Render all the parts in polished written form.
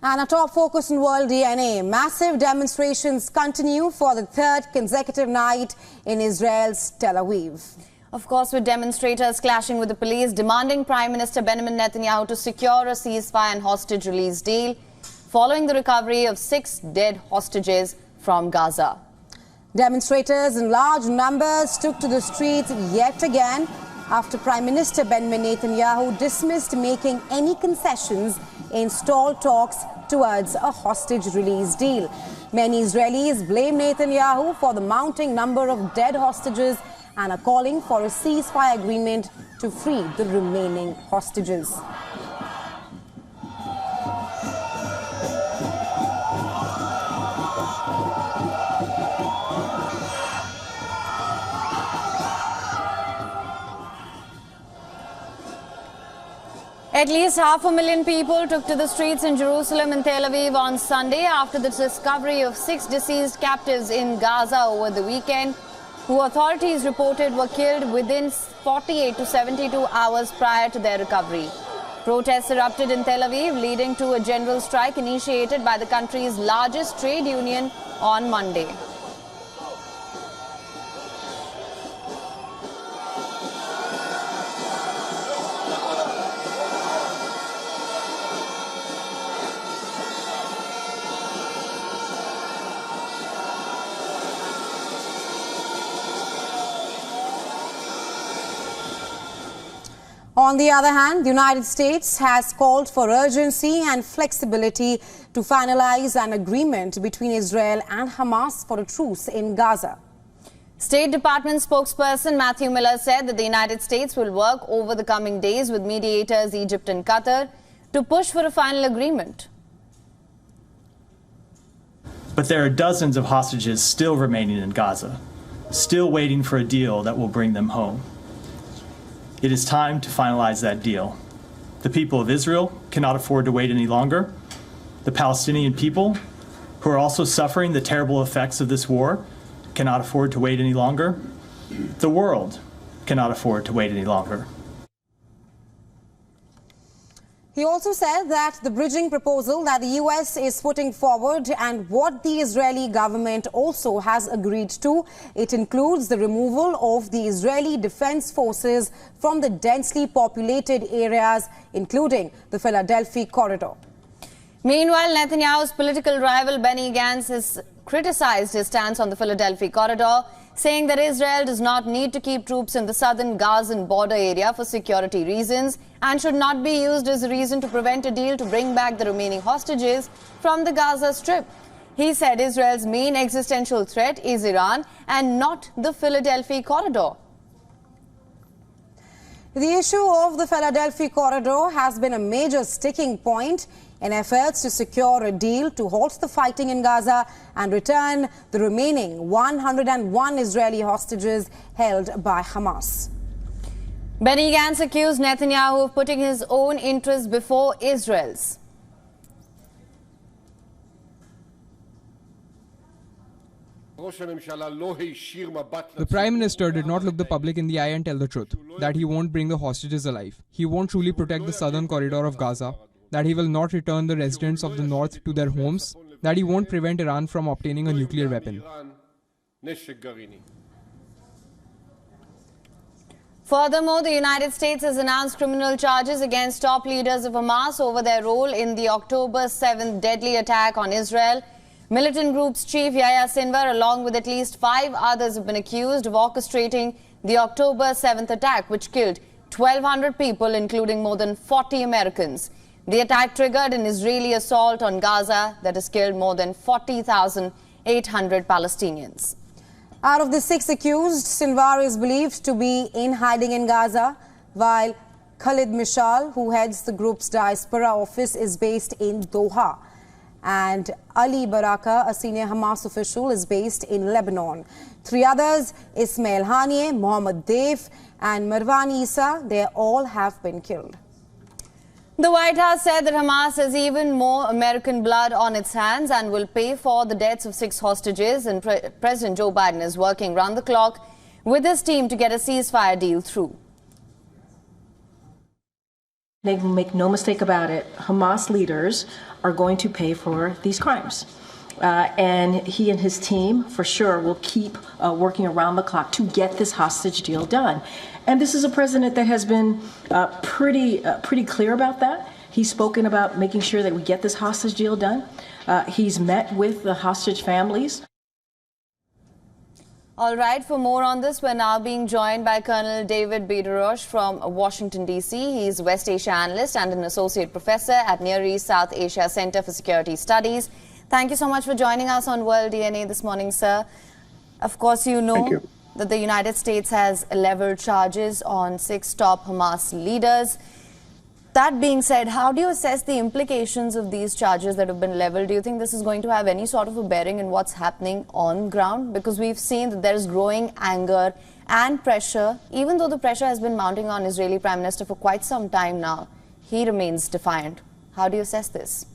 And our top focus on World DNA. Massive demonstrations continue for the third consecutive night in Israel's Tel Aviv. Of course, with demonstrators clashing with the police, demanding Prime Minister Benjamin Netanyahu to secure a ceasefire and hostage release deal following the recovery of 6 dead hostages from Gaza. Demonstrators in large numbers took to the streets yet again after Prime Minister Benjamin Netanyahu dismissed making any concessions in stalled talks towards a hostage release deal. Many Israelis blame Netanyahu for the mounting number of dead hostages and are calling for a ceasefire agreement to free the remaining hostages. At least 500,000 people took to the streets in Jerusalem and Tel Aviv on Sunday after the discovery of 6 deceased captives in Gaza over the weekend, who authorities reported were killed within 48 to 72 hours prior to their recovery. Protests erupted in Tel Aviv, leading to a general strike initiated by the country's largest trade union on Monday. On the other hand, the United States has called for urgency and flexibility to finalize an agreement between Israel and Hamas for a truce in Gaza. State Department spokesperson Matthew Miller said that the United States will work over the coming days with mediators Egypt and Qatar to push for a final agreement. But there are dozens of hostages still remaining in Gaza, still waiting for a deal that will bring them home. It is time to finalize that deal. The people of Israel cannot afford to wait any longer. The Palestinian people, who are also suffering the terrible effects of this war, cannot afford to wait any longer. The world cannot afford to wait any longer. He also said that the bridging proposal that the U.S. is putting forward and what the Israeli government also has agreed to, it includes the removal of the Israeli Defense Forces from the densely populated areas, including the Philadelphia corridor. Meanwhile, Netanyahu's political rival Benny Gans has criticized his stance on the Philadelphia corridor, saying that Israel does not need to keep troops in the southern Gazan border area for security reasons and should not be used as a reason to prevent a deal to bring back the remaining hostages from the Gaza Strip. He said Israel's main existential threat is Iran and not the Philadelphia corridor. The issue of the Philadelphia corridor has been a major sticking point in efforts to secure a deal to halt the fighting in Gaza and return the remaining 101 Israeli hostages held by Hamas. Benny Gantz accused Netanyahu of putting his own interests before Israel's. The Prime Minister did not look the public in the eye and tell the truth, that he won't bring the hostages alive. He won't truly protect the southern corridor of Gaza, that he will not return the residents of the north to their homes, that he won't prevent Iran from obtaining a nuclear weapon. Furthermore, the United States has announced criminal charges against top leaders of Hamas over their role in the October 7th deadly attack on Israel. Militant group's chief Yahya Sinwar, along with at least 5 others, have been accused of orchestrating the October 7th attack, which killed 1,200 people, including more than 40 Americans. The attack triggered an Israeli assault on Gaza that has killed more than 40,800 Palestinians. Out of the 6 accused, Sinwar is believed to be in hiding in Gaza, while Khalid Mishal, who heads the group's diaspora office, is based in Doha. And Ali Baraka, a senior Hamas official, is based in Lebanon. 3 others, Ismail Haniyeh, Mohammed Deif and Marwan Isa, they all have been killed. The White House said that Hamas has even more American blood on its hands and will pay for the deaths of 6 hostages, and President Joe Biden is working round the clock with his team to get a ceasefire deal through. Make no mistake about it, Hamas leaders are going to pay for these crimes. And he and his team, for sure, will keep working around the clock to get this hostage deal done. And this is a president that has been pretty clear about that. He's spoken about making sure that we get this hostage deal done. He's met with the hostage families. All right, for more on this, we're now being joined by Colonel David Bos from Washington, D.C. He's West Asia analyst and an associate professor at Near East South Asia Center for Security Studies. Thank you so much for joining us on World DNA this morning, sir. Of course, you know that the United States has leveled charges on 6 top Hamas leaders. That being said, how do you assess the implications of these charges that have been leveled? Do you think this is going to have any sort of a bearing in what's happening on ground? Because we've seen that there is growing anger and pressure. Even though the pressure has been mounting on Israeli Prime Minister for quite some time now, he remains defiant. How do you assess this?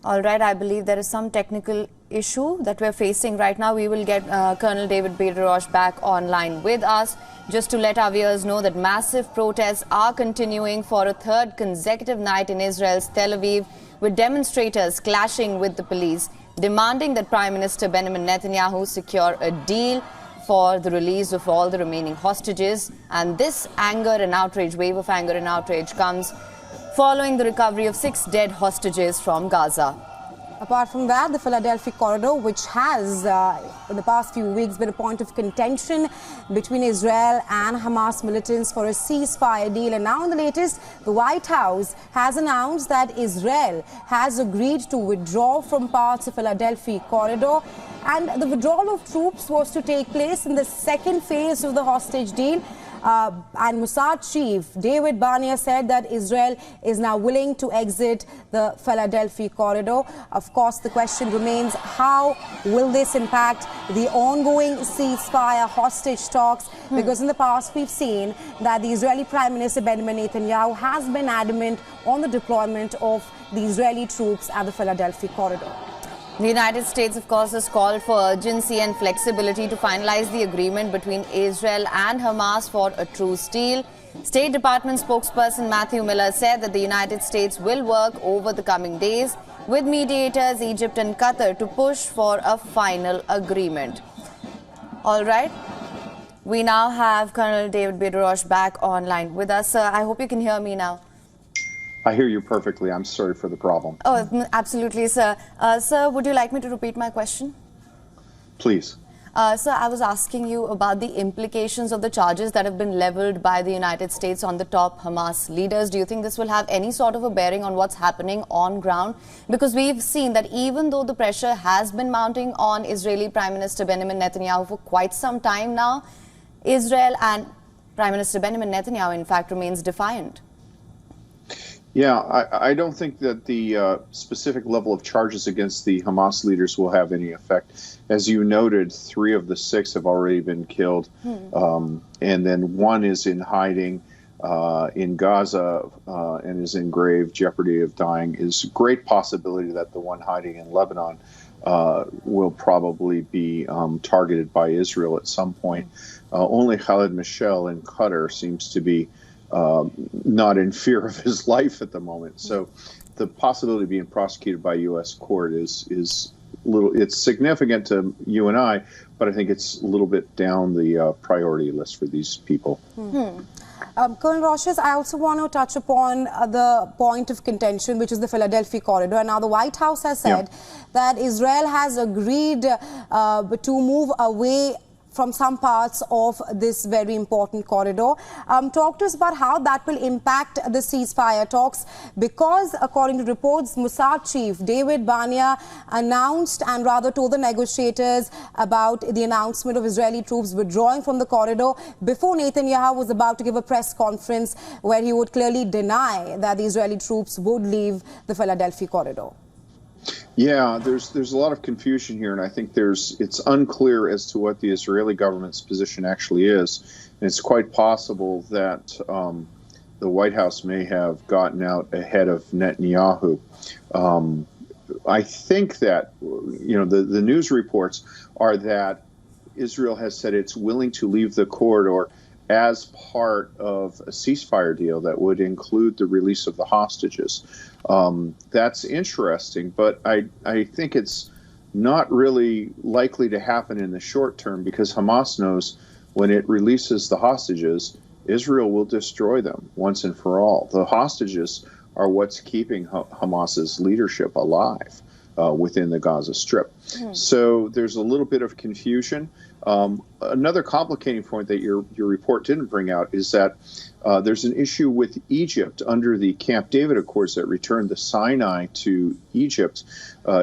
All right, I believe there is some technical issue that we're facing right now. We will get Colonel David Bos back online with us. Just to let our viewers know that massive protests are continuing for a third consecutive night in Israel's Tel Aviv, with demonstrators clashing with the police, demanding that Prime Minister Benjamin Netanyahu secure a deal for the release of all the remaining hostages. And this anger and outrage, wave of anger and outrage, comes following the recovery of 6 dead hostages from Gaza. Apart from that, the Philadelphia corridor, which has in the past few weeks been a point of contention between Israel and Hamas militants for a ceasefire deal. And now in the latest, the White House has announced that Israel has agreed to withdraw from parts of Philadelphia corridor. And the withdrawal of troops was to take place in the second phase of the hostage deal. And Mossad chief David Bos said that Israel is now willing to exit the Philadelphia corridor. Of course, the question remains, how will this impact the ongoing ceasefire hostage talks? Because in the past, we've seen that the Israeli Prime Minister Benjamin Netanyahu has been adamant on the deployment of the Israeli troops at the Philadelphia corridor. The United States, of course, has called for urgency and flexibility to finalize the agreement between Israel and Hamas for a truce deal. State Department spokesperson Matthew Miller said that the United States will work over the coming days with mediators Egypt and Qatar to push for a final agreement. All right. We now have Colonel David Bos back online with us. Sir, I hope you can hear me now. I hear you perfectly. I'm sorry for the problem. Oh, absolutely, sir. Sir, would you like me to repeat my question? Please. Sir, I was asking you about the implications of the charges that have been leveled by the United States on the top Hamas leaders. Do you think this will have any sort of a bearing on what's happening on ground? Because we've seen that even though the pressure has been mounting on Israeli Prime Minister Benjamin Netanyahu for quite some time now, Israel and Prime Minister Benjamin Netanyahu, in fact, remains defiant. Yeah, I don't think that the specific level of charges against the Hamas leaders will have any effect. As you noted, 3 of the 6 have already been killed, and then 1 is in hiding in Gaza and is in grave jeopardy of dying. Is a great possibility that the one hiding in Lebanon will probably be targeted by Israel at some point. Only Khaled Michel in Qatar seems to be not in fear of his life at the moment. So the possibility of being prosecuted by U.S. court is little. It's significant to you and I, but I think it's a little bit down the priority list for these people. Colonel Bos, I also want to touch upon the point of contention, which is the Philadelphia corridor. And now the White House has said that Israel has agreed to move away from some parts of this very important corridor. Talk to us about how that will impact the ceasefire talks, because according to reports, Mossad chief David Bos announced and rather told the negotiators about the announcement of Israeli troops withdrawing from the corridor before Netanyahu was about to give a press conference where he would clearly deny that the Israeli troops would leave the Philadelphia corridor. Yeah, there's a lot of confusion here, and I think it's unclear as to what the Israeli government's position actually is. And it's quite possible that the White House may have gotten out ahead of Netanyahu. I think that, the news reports are that Israel has said it's willing to leave the corridor as part of a ceasefire deal that would include the release of the hostages. That's interesting, but I think it's not really likely to happen in the short term, because Hamas knows when it releases the hostages, Israel will destroy them once and for all. The hostages are what's keeping Hamas's leadership alive within the Gaza Strip. So there's a little bit of confusion. Another complicating point that your report didn't bring out is that there's an issue with Egypt under the Camp David Accords that returned the Sinai to Egypt.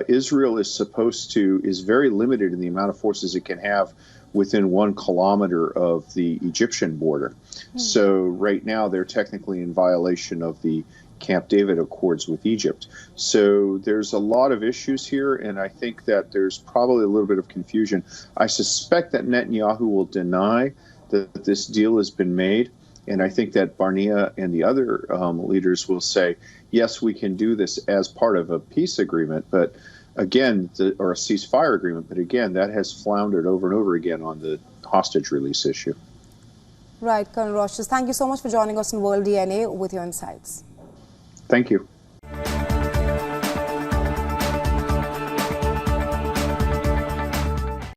Israel is very limited in the amount of forces it can have within 1 kilometer of the Egyptian border. So right now they're technically in violation of the Camp David Accords with Egypt. So there's a lot of issues here, and I think that there's probably a little bit of confusion. I suspect that Netanyahu will deny that this deal has been made, and I think that Barnea and the other leaders will say, yes, we can do this as part of a peace agreement, but again, or a ceasefire agreement, but again, that has floundered over and over again on the hostage release issue. Right, Colonel Roches, thank you so much for joining us on World DNA with your insights. Thank you.